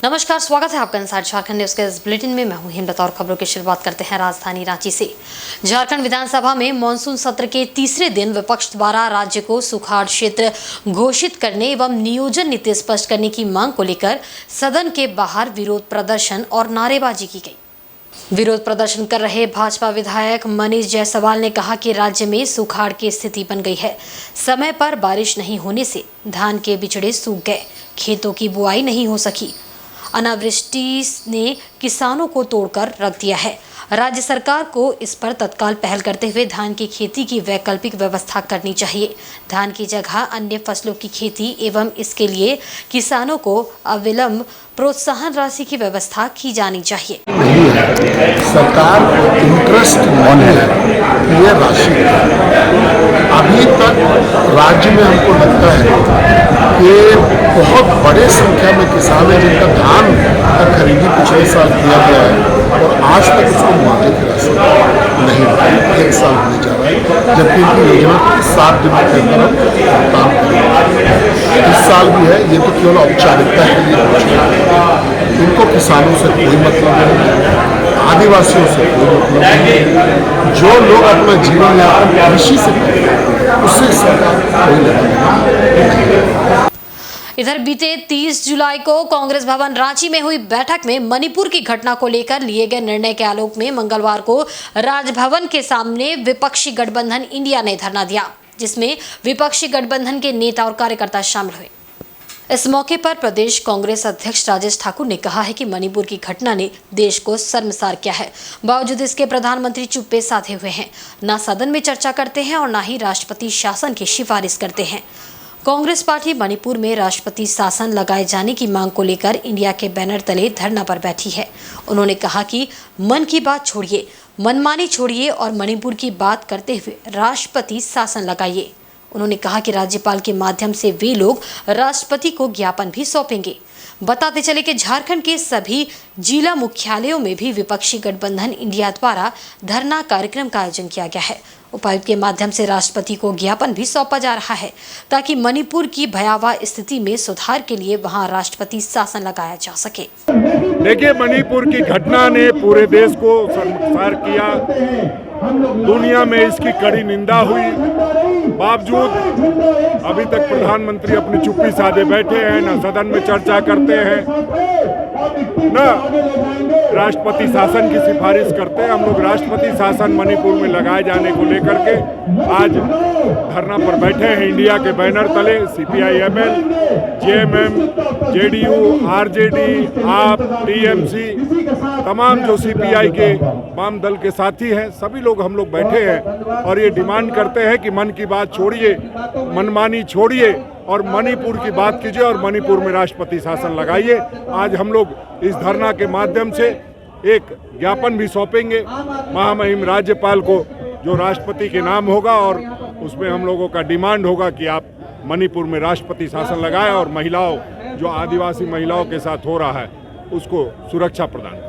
नमस्कार, स्वागत है आपका इनसाइड झारखंड न्यूज के इस बुलेटिन में। मैं हूं हिम्मत और खबरों की शुरुआत करते हैं राजधानी रांची से। झारखंड विधानसभा में मानसून सत्र के तीसरे दिन विपक्ष द्वारा राज्य को सुखाड़ क्षेत्र घोषित करने एवं नियोजन नीति स्पष्ट करने की मांग को लेकर सदन के बाहर विरोध प्रदर्शन और नारेबाजी की गई। विरोध प्रदर्शन कर रहे भाजपा विधायक मनीष जायसवाल ने कहा कि राज्य में सुखाड़ की स्थिति बन गई है। समय पर बारिश नहीं होने से धान के बिचड़े सूख गए, खेतों की बुआई नहीं हो सकी, अनावृष्टि ने किसानों को तोड़कर रख दिया है। राज्य सरकार को इस पर तत्काल पहल करते हुए धान की खेती की वैकल्पिक व्यवस्था करनी चाहिए। धान की जगह अन्य फसलों की खेती एवं इसके लिए किसानों को अविलंब प्रोत्साहन राशि की व्यवस्था की जानी चाहिए। सरकार को इंटरेस्ट नहीं है ये राशि। अभी तक राज्य में हमको लगता है कि बहुत बड़े संख्या में किसान हैं जिनका धान का खरीदी पिछले साल किया गया है और आज तक उसको मुआवजे की राशि नहीं मिली। 1 साल होने जा रहा है, जबकि इनकी योजना 7 दिनों के अंदर हम भुगतान करेंगे। इस साल भी है, ये तो केवल औपचारिकता के लिए घोषणा है। इनको किसानों से कोई मतलब नहीं, आदिवासियों से कोई मतलब नहीं। जो लोग अपना जीवन यापन कृषि से करते हैं उससे सरकार कोई लेना देना। इधर बीते 30 जुलाई को कांग्रेस भवन रांची में हुई बैठक में मणिपुर की घटना को लेकर लिए गए निर्णय के आलोक में मंगलवार को राजभवन के सामने विपक्षी गठबंधन इंडिया ने धरना दिया, जिसमें विपक्षी गठबंधन के नेता और कार्यकर्ता शामिल हुए। इस मौके पर प्रदेश कांग्रेस अध्यक्ष राजेश ठाकुर ने कहा है कि मणिपुर की घटना ने देश को शर्मसार किया है। बावजूद इसके प्रधानमंत्री चुप्पे साधे हुए हैं, न सदन में चर्चा करते हैं और न ही राष्ट्रपति शासन की सिफारिश करते हैं। कांग्रेस पार्टी मणिपुर में राष्ट्रपति शासन लगाए जाने की मांग को लेकर इंडिया के बैनर तले धरना पर बैठी है। उन्होंने कहा कि मन की बात छोड़िए, मनमानी छोड़िए और मणिपुर की बात करते हुए राष्ट्रपति शासन लगाइए। उन्होंने कहा कि राज्यपाल के माध्यम से वे लोग राष्ट्रपति को ज्ञापन भी सौंपेंगे। बताते चले कि झारखंड के सभी जिला मुख्यालयों में भी विपक्षी गठबंधन इंडिया द्वारा धरना कार्यक्रम का आयोजन किया गया है। उपायुक्त के माध्यम से राष्ट्रपति को ज्ञापन भी सौंपा जा रहा है ताकि मणिपुर की भयावह स्थिति में सुधार के लिए वहां राष्ट्रपति शासन लगाया जा सके। देखिए, मणिपुर की घटना ने पूरे देश को शर्मसार किया। दुनिया में इसकी कड़ी निंदा हुई, बावजूद अभी तक प्रधानमंत्री अपनी चुप्पी साधे बैठे हैं, न सदन में चर्चा करते हैं, न राष्ट्रपति शासन की सिफारिश करते हैं। हम लोग राष्ट्रपति शासन मणिपुर में लगाए जाने को लेकर के आज धरना पर बैठे हैं। इंडिया के बैनर तले CPI-ML, JMM, JDU, RJD, आप, TMC, तमाम जो CPI के वाम दल के साथी हैं, सभी लोग हम लोग बैठे हैं और ये डिमांड करते हैं कि मन की बात छोड़िए, मनमानी छोड़िए और मणिपुर की बात कीजिए और मणिपुर में राष्ट्रपति शासन लगाइए। आज हम लोग इस धरना के माध्यम से एक ज्ञापन भी सौंपेंगे महामहिम राज्यपाल को, जो राष्ट्रपति के नाम होगा और उसमें हम लोगों का डिमांड होगा कि आप मणिपुर में राष्ट्रपति शासन लगाएं और महिलाओं, जो आदिवासी महिलाओं के साथ हो रहा है, उसको सुरक्षा प्रदान करें।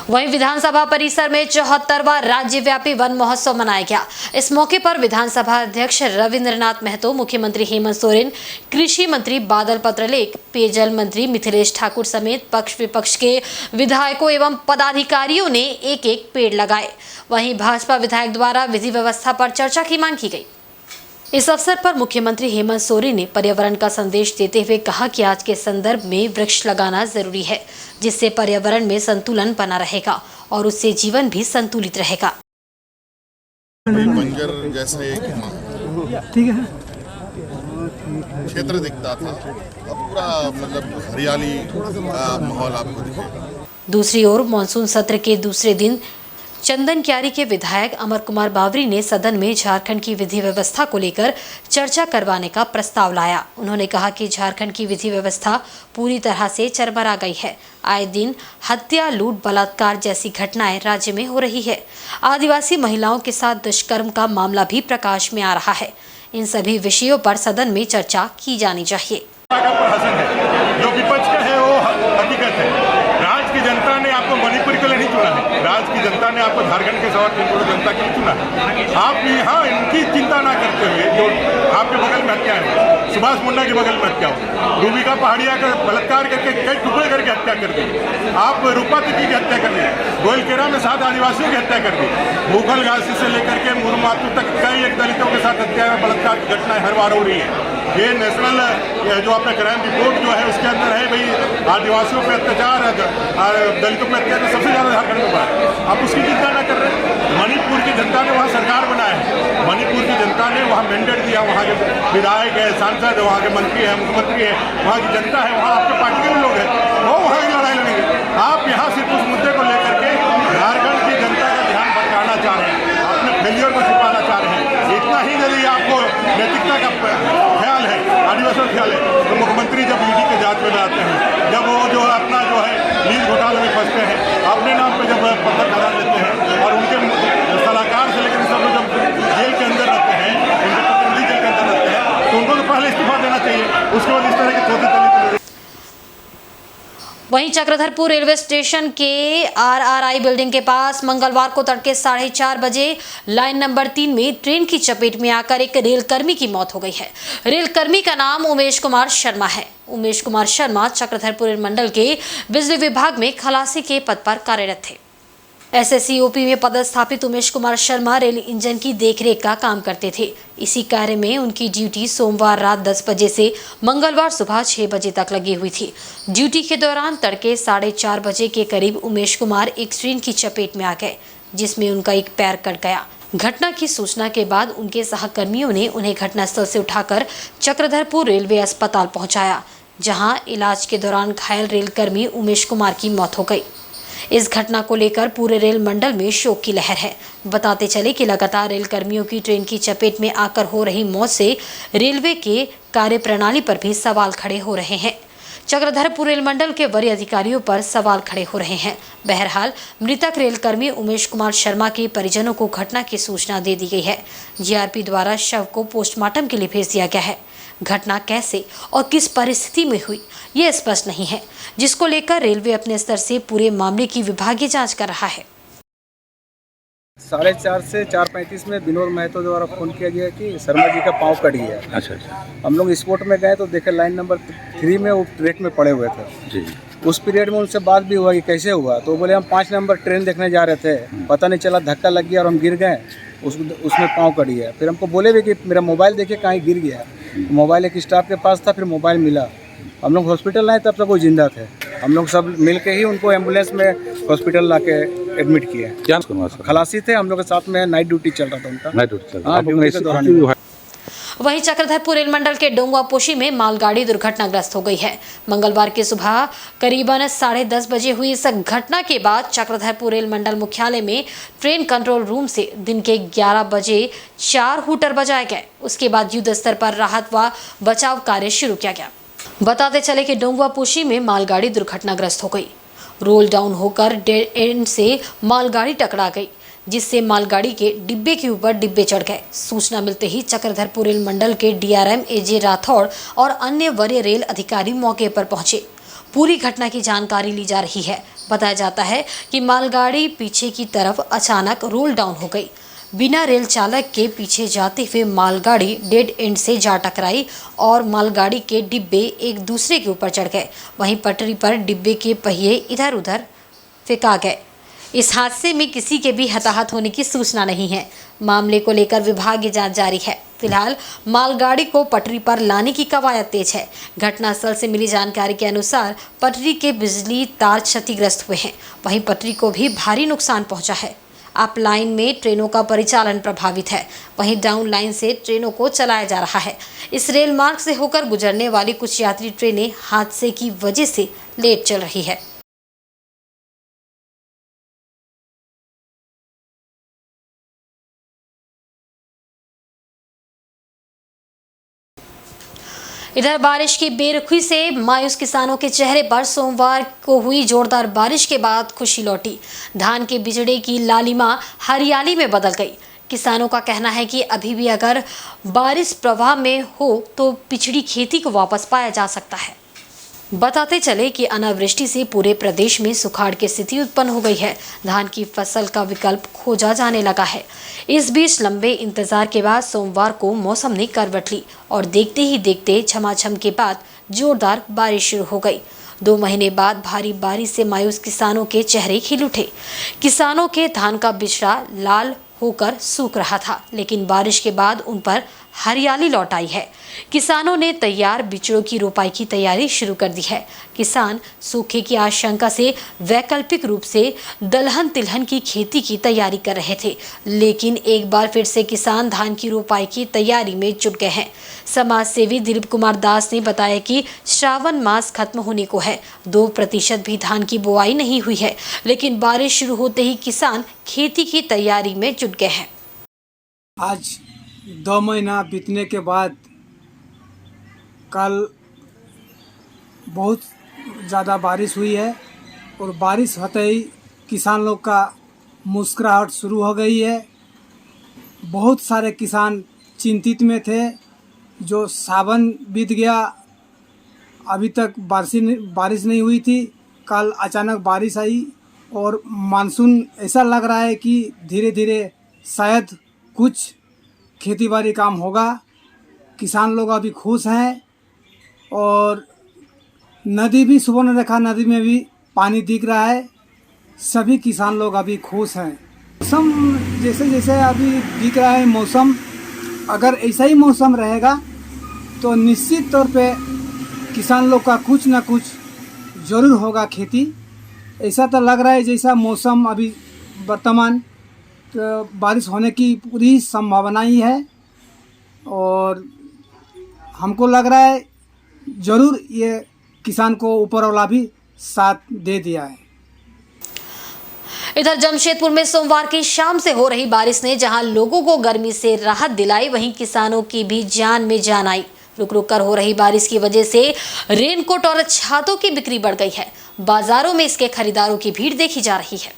वहीं विधानसभा परिसर में 74वां राज्यव्यापी वन महोत्सव मनाया गया। इस मौके पर विधानसभा अध्यक्ष रविंद्रनाथ महतो, मुख्यमंत्री हेमंत सोरेन, कृषि मंत्री बादल पत्रलेख, पेयजल मंत्री मिथिलेश ठाकुर समेत पक्ष विपक्ष के विधायकों एवं पदाधिकारियों ने एक पेड़ लगाए। वहीं भाजपा विधायक द्वारा विधि व्यवस्था पर चर्चा की मांग की गई। इस अवसर पर मुख्यमंत्री हेमंत सोरेन ने पर्यावरण का संदेश देते हुए कहा कि आज के संदर्भ में वृक्ष लगाना जरूरी है, जिससे पर्यावरण में संतुलन बना रहेगा और उससे जीवन भी संतुलित रहेगा। बंजर जैसा एक क्षेत्र दिखता था और पूरा मतलब हरियाली माहौल आपको दिखेगा। दूसरी ओर मानसून सत्र के दूसरे दिन चंदन क्यारी के विधायक अमर कुमार बावरी ने सदन में झारखंड की विधि व्यवस्था को लेकर चर्चा करवाने का प्रस्ताव लाया। उन्होंने कहा कि झारखंड की विधि व्यवस्था पूरी तरह से चरमरा गई है। आए दिन हत्या, लूट, बलात्कार जैसी घटनाएं राज्य में हो रही है। आदिवासी महिलाओं के साथ दुष्कर्म का मामला भी प्रकाश में आ रहा है। इन सभी विषयों पर सदन में चर्चा की जानी चाहिए। जो विपक्ष का है वो हकीकत है। राज्य की जनता ने आपको मणिपुर के लिए नहीं चुना है, राज्य की जनता ने आपको झारखंड के 3.25 करोड़ जनता के लिए चुना है। आप यहाँ इनकी चिंता ना करते हुए, जो आपके बगल में हत्या है, सुभाष मुंडा के बगल में हत्या हो, रूबिका पहाड़िया का बलात्कार करके कई टुकड़े करके हत्या कर दी, आप रूपा तिकी की हत्या कर दी, गोयलकेरा में 7 आदिवासियों की हत्या कर दी, भूखल घासी से लेकर के मुरमातू तक कई एक दलितों के साथ हत्या बलात्कार की घटनाएं हर बार हो रही है। ये नेशनल जो अपना क्राइम रिपोर्ट जो है उसके अंदर है भाई आदिवासियों पर अत्याचार, दलितों पर अत्याचार सबसे ज़्यादा झारखंड में बढ़ा। आप उसकी चिंता ना कर रहे। मणिपुर की जनता ने वहाँ सरकार बनाया है, मणिपुर की जनता ने वहाँ मैंडेट दिया, वहाँ के विधायक है, सांसद है, वहाँ के मंत्री है, मुख्यमंत्री है, वहाँ की जनता है, वहाँ आपके पार्टी के भी लोग हैं, वो वहाँ की लड़ाई लड़ेंगे। आप यहाँ सिर्फ उस मुद्दे को लेकर के झारखंड की जनता का ध्यान भटकाना चाह रहे हैं, अपने फेलियर को छिपाना चाह रहे हैं। इतना ही यदि आपको नैतिकता का ख्याल है, आदिवासी ख्याल है, तो मुख्यमंत्री जब ईडी के जांच में लाते हैं, जब वो जो अपना जो है लीज घोटाले में फंसते हैं, अपने नाम पे जब पत्थर खड़ा लेते हैं और उनके सलाहकार से लेकर सब जब जेल के अंदर रहते हैं, उनके प्रतिनिधि जेल के अंदर रहते हैं, तो उनको तो पहले इस्तीफा देना चाहिए। उसके बाद इस तरह के छोटे दलित। वहीं चक्रधरपुर रेलवे स्टेशन के आरआरआई बिल्डिंग के पास मंगलवार को तड़के 4:30 बजे लाइन नंबर 3 में ट्रेन की चपेट में आकर एक रेलकर्मी की मौत हो गई है। रेलकर्मी का नाम उमेश कुमार शर्मा है। उमेश कुमार शर्मा चक्रधरपुर रेल मंडल के बिजली विभाग में खलासी के पद पर कार्यरत थे। एसएससीओपी में पदस्थापित उमेश कुमार शर्मा रेल इंजन की देखरेख का काम करते थे। इसी कार्य में उनकी ड्यूटी सोमवार रात 10 बजे से मंगलवार सुबह 6 बजे तक लगी हुई थी। ड्यूटी के दौरान तड़के 4:30 बजे के करीब उमेश कुमार एक ट्रेन की चपेट में आ गए, जिसमें उनका एक पैर कट गया। घटना की सूचना के बाद उनके सहकर्मियों ने उन्हें घटनास्थल से उठाकर चक्रधरपुर रेलवे अस्पताल पहुंचाया, जहां इलाज के दौरान घायल रेलकर्मी उमेश कुमार की मौत हो गई। इस घटना को लेकर पूरे रेल मंडल में शोक की लहर है। बताते चले कि लगातार रेल कर्मियों की ट्रेन की चपेट में आकर हो रही मौत से रेलवे के कार्यप्रणाली पर भी सवाल खड़े हो रहे हैं। चक्रधरपुर रेल मंडल के वरीय अधिकारियों पर सवाल खड़े हो रहे हैं। बहरहाल मृतक रेलकर्मी उमेश कुमार शर्मा के परिजनों को घटना की सूचना दे दी गई है। जीआरपी द्वारा शव को पोस्टमार्टम के लिए भेज दिया गया है। घटना कैसे और किस परिस्थिति में हुई ये स्पष्ट नहीं है, जिसको लेकर रेलवे अपने स्तर से पूरे मामले की विभागीय जांच कर रहा है। 4:30 से 4:35 में विनोद महतो द्वारा फोन किया गया कि शर्मा जी का पाँव कट गया। अच्छा। हम लोग स्पॉट में गए तो देखे लाइन नंबर 3 में वो ट्रैक में पड़े हुए थे जी। उस पीरियड में उनसे बात भी हुआ कि कैसे हुआ, तो बोले हम 5 नंबर ट्रेन देखने जा रहे थे, पता नहीं चला धक्का लग गया और हम गिर गए, उसमें पाँव कट गया। फिर हमको बोले भी कि मेरा मोबाइल देखिए कहीं गिर गया। मोबाइल एक स्टाफ के पास था, फिर मोबाइल मिला। हम लोग हॉस्पिटल आए तब तक वो जिंदा थे। हम लोग सब मिल के ही उनको एम्बुलेंस में हॉस्पिटल ला के एडमिट किए। क्या खलासी थे, हम लोग के साथ में नाइट ड्यूटी चल रहा था उनका। नाइट ड्यूटी चल रहा हाँ, ड्यूटी के दौरान। वहीं चक्रधरपुर रेल मंडल के डोंगवापोशी में मालगाड़ी दुर्घटनाग्रस्त हो गई है। मंगलवार की सुबह करीबन 10:30 बजे हुई इस घटना के बाद चक्रधरपुर रेल मंडल मुख्यालय में ट्रेन कंट्रोल रूम से दिन के 11 बजे 4 हूटर बजाए गए। उसके बाद युद्ध स्तर पर राहत व बचाव कार्य शुरू किया गया। बताते चले कि डोंगवापोशी में मालगाड़ी दुर्घटनाग्रस्त हो गई। रोल डाउन होकर डेड एंड से मालगाड़ी टकरा गई, जिससे मालगाड़ी के डिब्बे के ऊपर डिब्बे चढ़ गए। सूचना मिलते ही चक्रधरपुर रेल मंडल के डीआरएम एजे राठौड़ और अन्य वरीय रेल अधिकारी मौके पर पहुंचे। पूरी घटना की जानकारी ली जा रही है। बताया जाता है कि मालगाड़ी पीछे की तरफ अचानक रोल डाउन हो गई। बिना रेल चालक के पीछे जाते हुए मालगाड़ी डेड एंड से जा टकराई और मालगाड़ी के डिब्बे एक दूसरे के ऊपर चढ़ गए। वहीं पटरी पर डिब्बे के पहिए इधर उधर फेंका गए। इस हादसे में किसी के भी हताहत होने की सूचना नहीं है। मामले को लेकर विभागीय जांच जारी है। फिलहाल मालगाड़ी को पटरी पर लाने की कवायद तेज है। घटनास्थल से मिली जानकारी के अनुसार पटरी के बिजली तार क्षतिग्रस्त हुए हैं। वहीं पटरी को भी भारी नुकसान पहुंचा है। अप लाइन में ट्रेनों का परिचालन प्रभावित है, वहीं डाउन लाइन से ट्रेनों को चलाया जा रहा है। इस रेल मार्ग से होकर गुजरने वाली कुछ यात्री ट्रेनें हादसे की वजह से लेट चल रही है। इधर बारिश की बेरुखी से मायूस किसानों के चेहरे पर सोमवार को हुई जोरदार बारिश के बाद खुशी लौटी। धान के बिचड़े की लालिमा हरियाली में बदल गई। किसानों का कहना है कि अभी भी अगर बारिश प्रवाह में हो तो पिछड़ी खेती को वापस पाया जा सकता है। बताते चले कि अनावृष्टि से पूरे प्रदेश में सुखाड़ की स्थिति उत्पन्न हो गई है। धान की फसल का विकल्प खोजा जाने लगा है। इस बीच लंबे इंतजार के बाद सोमवार को मौसम ने करवट ली और देखते ही देखते झमाझम के बाद जोरदार बारिश शुरू हो गई। 2 महीने बाद भारी बारिश से मायूस किसानों के चेहरे खिल उठे। किसानों के धान का बिचड़ा लाल होकर सूख रहा था, लेकिन बारिश के बाद उन पर हरियाली लौट आई है। किसानों ने तैयार बिचड़ों की रोपाई की तैयारी शुरू कर दी है। किसान सूखे की आशंका से वैकल्पिक रूप से दलहन तिलहन की खेती की तैयारी कर रहे थे, लेकिन एक बार फिर से किसान धान की रोपाई की तैयारी में जुट गए हैं। समाज सेवी दिलीप कुमार दास ने बताया कि श्रावण मास खत्म होने को है, 2% भी धान की बुआई नहीं हुई है, लेकिन बारिश शुरू होते ही किसान खेती की तैयारी में जुट गए हैं। आज 2 महीना बीतने के बाद कल बहुत ज़्यादा बारिश हुई है और बारिश होते ही किसान लोग का मुस्कुराहट शुरू हो गई है। बहुत सारे किसान चिंतित में थे। जो सावन बीत गया, अभी तक बारिश नहीं हुई थी, कल अचानक बारिश आई और मानसून ऐसा लग रहा है कि धीरे धीरे शायद कुछ खेतीबाड़ी काम होगा। किसान लोग अभी खुश हैं और नदी भी, सुवर्णरेखा नदी में भी पानी दिख रहा है। सभी किसान लोग अभी खुश हैं। मौसम जैसे जैसे अभी दिख रहा है मौसम, अगर ऐसा ही मौसम रहेगा तो निश्चित तौर पे किसान लोग का कुछ ना कुछ ज़रूर होगा खेती। ऐसा तो लग रहा है जैसा मौसम अभी वर्तमान तो बारिश होने की पूरी संभावना ही है और हमको लग रहा है ज़रूर ये किसान को ऊपर वाला भी साथ दे दिया है। इधर जमशेदपुर में सोमवार की शाम से हो रही बारिश ने जहां लोगों को गर्मी से राहत दिलाई, वहीं किसानों की भी जान में जान आई। रुक रुक कर हो रही बारिश की वजह से रेनकोट और छातों की बिक्री बढ़ गई है। बाजारों में इसके खरीदारों की भीड़ देखी जा रही है।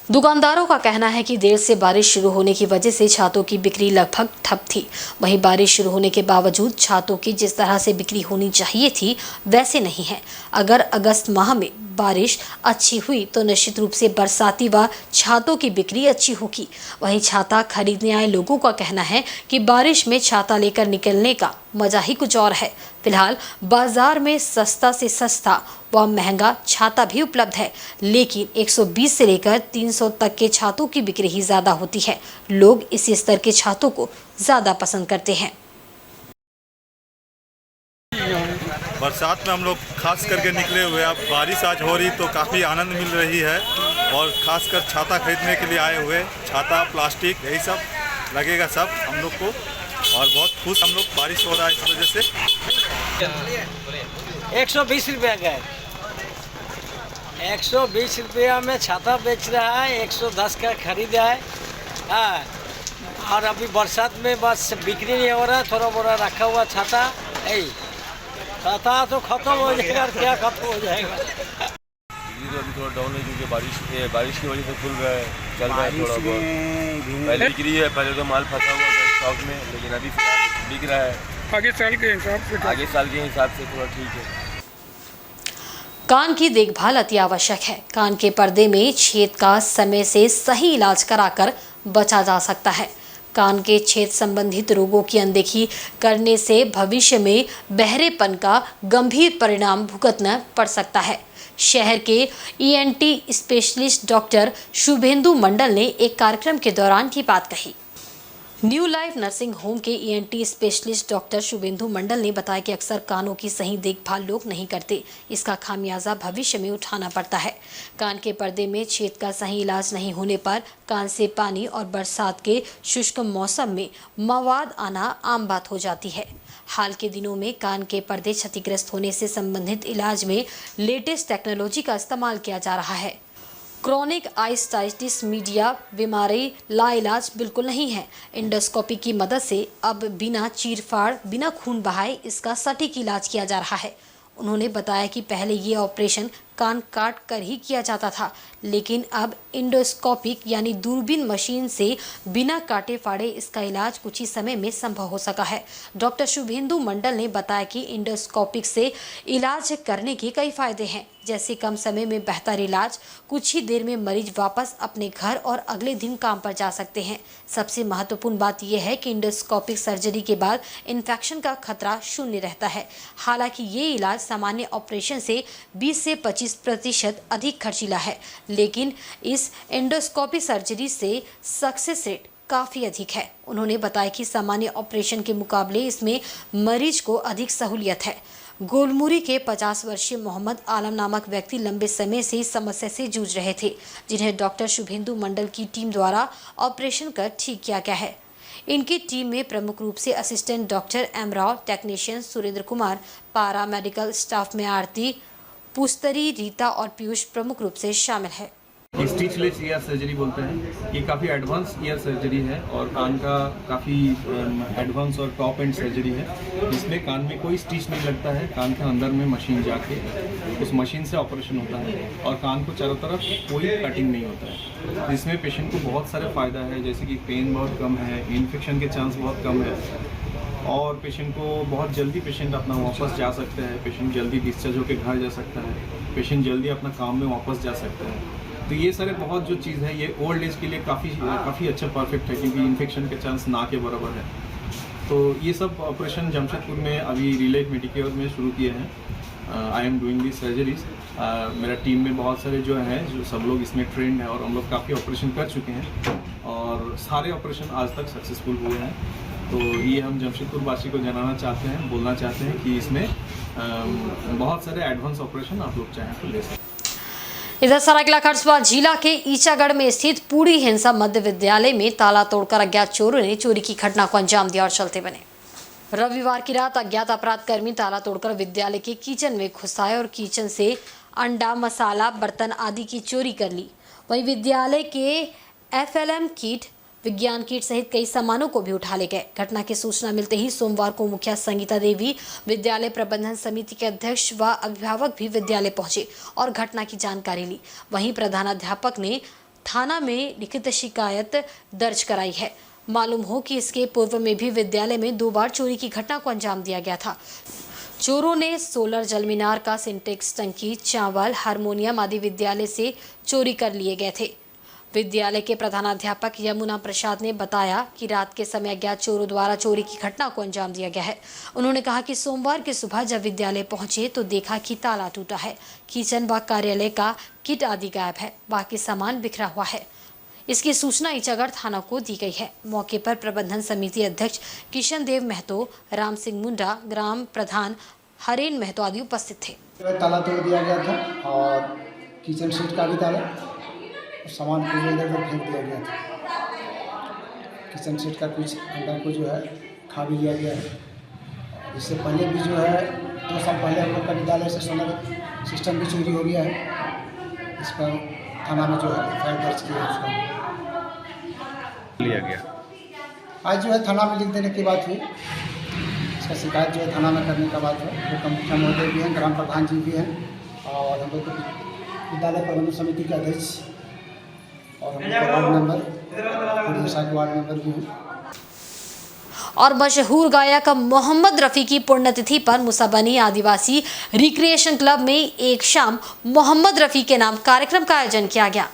दुकानदारों का कहना है कि देर से बारिश शुरू होने की वजह से छातों की बिक्री लगभग ठप थी। वहीं बारिश शुरू होने के बावजूद छातों की जिस तरह से बिक्री होनी चाहिए थी वैसे नहीं है। अगर अगस्त माह में बारिश अच्छी हुई तो निश्चित रूप से बरसाती व छातों की बिक्री अच्छी होगी। वहीं छाता खरीदने आए लोगों का कहना है कि बारिश में छाता लेकर निकलने का मजा ही कुछ और है। फिलहाल बाजार में सस्ता से सस्ता व महंगा छाता भी उपलब्ध है, लेकिन 120 से लेकर 300 तक के छातों की बिक्री ही ज़्यादा होती है। लोग इसी स्तर के छातों को ज़्यादा पसंद करते हैं। बरसात में हम लोग खास करके निकले हुए, अब बारिश आज हो रही तो काफ़ी आनंद मिल रही है और खासकर छाता खरीदने के लिए आए हुए, छाता प्लास्टिक यही सब लगेगा सब हम लोग को और बहुत खुश हम लोग। बारिश हो रहा है इस वजह से 120 रुपया का है। 120 रुपया में छाता बेच रहा है, 110 का खरीदा है। हाँ, और अभी बरसात में बस बिक्री नहीं हो रहा, थोड़ा मोड़ा रखा हुआ छाता है। छाता तो खत्म हो जाएगा, क्या खत्म हो जाएगा। बिक्री तो अभी थोड़ा डाउन है क्योंकि बारिश की वजह से खुल रहा है, चल रहा है थोड़ा बहुत। पहले बिक्री है, पहले तो माल फंसा हुआ था स्टॉक में, लेकिन अभी फिलहाल बिक रहा है। आगे साल के हिसाब से थोड़ा ठीक है। कान की देखभाल अति आवश्यक है। कान के पर्दे में छेद का समय से सही इलाज कराकर बचा जा सकता है। कान के छेद संबंधित रोगों की अनदेखी करने से भविष्य में बहरेपन का गंभीर परिणाम भुगतना पड़ सकता है। शहर के ENT स्पेशलिस्ट डॉक्टर शुभेंदु मंडल ने एक कार्यक्रम के दौरान की बात कही। न्यू लाइफ नर्सिंग होम के ENT स्पेशलिस्ट डॉक्टर शुभेंदु मंडल ने बताया कि अक्सर कानों की सही देखभाल लोग नहीं करते। इसका खामियाजा भविष्य में उठाना पड़ता है। कान के पर्दे में छेद का सही इलाज नहीं होने पर कान से पानी और बरसात के शुष्क मौसम में मवाद आना आम बात हो जाती है। हाल के दिनों में कान के पर्दे क्षतिग्रस्त होने से संबंधित इलाज में लेटेस्ट टेक्नोलॉजी का इस्तेमाल किया जा रहा है। क्रॉनिक आइस्टाइटिस मीडिया बीमारी लाइलाज बिल्कुल नहीं है। इंडोस्कोपी की मदद से अब बिना चीरफाड़, बिना खून बहाए इसका सटीक इलाज किया जा रहा है। उन्होंने बताया कि पहले ये ऑपरेशन कान काट कर ही किया जाता था, लेकिन अब इंडोस्कोपिक यानी दूरबीन मशीन से बिना काटे फाड़े इसका इलाज कुछ ही समय में संभव हो सका है। डॉक्टर शुभेंदु मंडल ने बताया कि इंडोस्कोपिक से इलाज करने के कई फायदे हैं, जैसे कम समय में बेहतर इलाज, कुछ ही देर में मरीज वापस अपने घर और अगले दिन काम पर जा सकते हैं। सबसे महत्वपूर्ण बात यह है कि इंडोस्कोपिक सर्जरी के बाद इन्फेक्शन का खतरा शून्य रहता है। हालांकि ये इलाज सामान्य ऑपरेशन से 20 से 25% अधिक खर्चीला है, लेकिन इस एंडोस्कोपी सर्जरी से सक्सेस रेट काफ़ी अधिक है। उन्होंने बताया कि सामान्य ऑपरेशन के मुकाबले इसमें मरीज को अधिक सहूलियत है। गोलमुरी के 50 वर्षीय मोहम्मद आलम नामक व्यक्ति लंबे समय से इस समस्या से जूझ रहे थे, जिन्हें डॉक्टर शुभेंदु मंडल की टीम द्वारा ऑपरेशन कर ठीक किया गया है। इनकी टीम में प्रमुख रूप से assistant doctor M Rao, technician Surendra Kumar, paramedical staff में आरती, पुस्तरी, रीता और पीयूष प्रमुख रूप से शामिल है। स्टिचलेस ईयर सर्जरी बोलते हैं। ये काफ़ी एडवांस ईयर सर्जरी है और कान का काफ़ी एडवांस और टॉप एंड सर्जरी है, जिसमें कान में कोई स्टिच नहीं लगता है। कान के अंदर में मशीन जाके उस मशीन से ऑपरेशन होता है और कान को चारों तरफ कोई कटिंग नहीं होता है, जिसमें पेशेंट को बहुत सारे फ़ायदा है, जैसे कि पेन बहुत कम है, इन्फेक्शन के चांस बहुत कम है और पेशेंट को बहुत जल्दी पेशेंट अपना वापस जा सकते हैं। पेशेंट जल्दी डिस्चार्ज होकर घर जा सकता है, पेशेंट जल्दी अपना काम में वापस जा सकता है। तो ये सारे बहुत जो चीज़ है, ये ओल्ड एज के लिए काफ़ी अच्छा परफेक्ट है, क्योंकि इन्फेक्शन के चांस ना के बराबर है। तो ये सब ऑपरेशन जमशेदपुर में अभी रिलेट मेडिकेयर में शुरू किए हैं। I am doing this surgeries. मेरा टीम में बहुत सारे जो हैं, जो सब लोग इसमें ट्रेंड है और हम लोग काफ़ी ऑपरेशन कर चुके हैं और सारे ऑपरेशन आज तक सक्सेसफुल हुए हैं। तो ये हम जमशेदपुर वासी को जनाना चाहते हैं, बोलना चाहते हैं कि इसमें बहुत सारे एडवांस ऑपरेशन आप लोग चाहें तो ले सकते हैं। इधर सरायकेला खरसवां जिला के ईचागढ़ में स्थित पूरी हिंसा मध्य विद्यालय में ताला तोड़कर अज्ञात चोरों ने चोरी की घटना को अंजाम दिया और चलते बने। रविवार की रात अज्ञात अपराध कर्मी ताला तोड़कर विद्यालय के किचन में घुस आए और किचन से अंडा, मसाला, बर्तन आदि की चोरी कर ली। वहीं विद्यालय के FLM किट, विज्ञान किट सहित कई सामानों को भी उठा ले गए। घटना की सूचना मिलते ही सोमवार को मुखिया संगीता देवी, विद्यालय प्रबंधन समिति के अध्यक्ष व अभिभावक भी विद्यालय पहुंचे और घटना की जानकारी ली। वहीं प्रधानाध्यापक ने थाना में लिखित शिकायत दर्ज कराई है। मालूम हो कि इसके पूर्व में भी विद्यालय में 2 बार चोरी की घटना को अंजाम दिया गया था। चोरों ने सोलर जलमीनार का सिंटेक्स, टंकी, चावल, हारमोनियम आदि विद्यालय से चोरी कर लिए गए थे। विद्यालय के प्रधानाध्यापक यमुना प्रसाद ने बताया कि रात के समय अज्ञात चोरों द्वारा चोरी की घटना को अंजाम दिया गया है। उन्होंने कहा कि सोमवार की सुबह जब विद्यालय पहुंचे तो देखा कि ताला टूटा है, किचन व कार्यालय का किट आदि गायब है, बाकी सामान बिखरा हुआ है। इसकी सूचना ईचागढ़ थाना को दी गई है। मौके पर प्रबंधन समिति अध्यक्ष किशन देव महतो, राम सिंह मुंडा, ग्राम प्रधान हरेन महतो आदि उपस्थित थे। ताला तोड़ दिया गया था और किचन सेट का भी ताला, सामान को इधर उधर फेंक दिया गया था। किचन सेट का कुछ अंडा को जो है खा भी लिया गया है। इससे पहले भी जो है 2 साल पहले हम लोग का विद्यालय से सोलर सिस्टम भी चोरी हो गया है। इस पर थाना में जो है FIR दर्ज किया है, उसका लिया गया। आज जो है थाना में लिख देने की बात हुई। इसका शिकायत जो है थाना में करने का बात है। जो मुखिया महोदय भी हैं, ग्राम प्रधान जी भी हैं और हम लोग विद्यालय प्रबंधन समिति के अध्यक्ष और हम वार्ड मेंबर, वार्ड मेंबर भी हैं। और मशहूर गायक मोहम्मद रफ़ी की पुण्यतिथि पर मुसाबनी आदिवासी रिक्रिएशन क्लब में एक शाम मोहम्मद रफ़ी के नाम कार्यक्रम का आयोजन किया गया।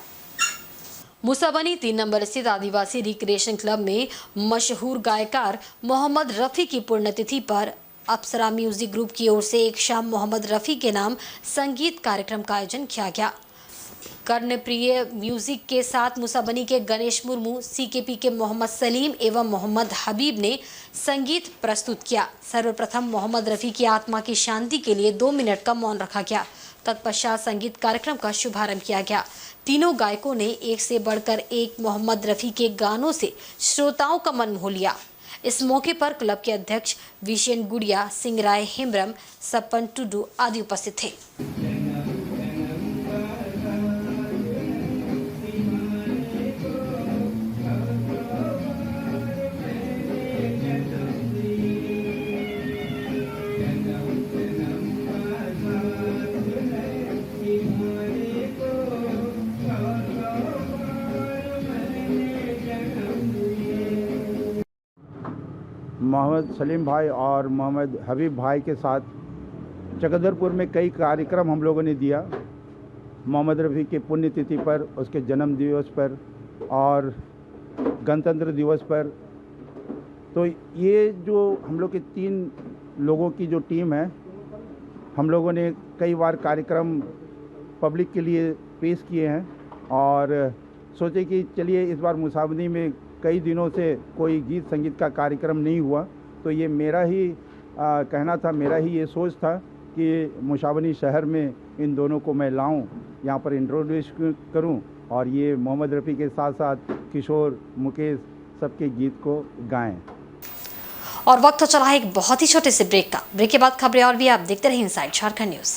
मुसाबनी 3 नंबर स्थित आदिवासी रिक्रिएशन क्लब में मशहूर गायकार मोहम्मद रफ़ी की पुण्यतिथि पर अप्सरा म्यूजिक ग्रुप की ओर से एक शाम मोहम्मद रफ़ी के नाम संगीत कार्यक्रम का आयोजन किया गया। कर्णप्रिय म्यूजिक के साथ मुसाबनी के गणेश मुर्मू, CKP के मोहम्मद सलीम एवं मोहम्मद हबीब ने संगीत प्रस्तुत किया। सर्वप्रथम मोहम्मद रफ़ी की आत्मा की शांति के लिए 2 मिनट का मौन रखा गया। तत्पश्चात संगीत कार्यक्रम का शुभारंभ किया गया। तीनों गायकों ने एक से बढ़कर एक मोहम्मद रफ़ी के गानों से श्रोताओं का मन मोह लिया। इस मौके पर क्लब के अध्यक्ष विशेन गुड़िया, सिंगराय हेम्ब्रम, सपन टुडू आदि उपस्थित थे। मोहम्मद सलीम भाई और मोहम्मद हबीब भाई के साथ चकदरपुर में कई कार्यक्रम हम लोगों ने दिया। मोहम्मद रफ़ी के पुण्यतिथि पर, उसके जन्म दिवस पर और गणतंत्र दिवस पर। तो ये जो हम लोग के 3 लोगों की जो टीम है, हम लोगों ने कई बार कार्यक्रम पब्लिक के लिए पेश किए हैं और सोचे कि चलिए इस बार मुसाबनी में कई दिनों से कोई गीत संगीत का कार्यक्रम नहीं हुआ, तो ये मेरा ही कहना था, मेरा ही ये सोच था कि मुसाबनी शहर में इन दोनों को मैं लाऊं, यहाँ पर इंट्रोड्यूस करूं और ये मोहम्मद रफ़ी के साथ साथ किशोर, मुकेश सबके गीत को गाएं। और वक्त तो चला है एक बहुत ही छोटे से ब्रेक का। ब्रेक के बाद खबरें और भी आप देखते रहिए इनसाइड झारखंड न्यूज़।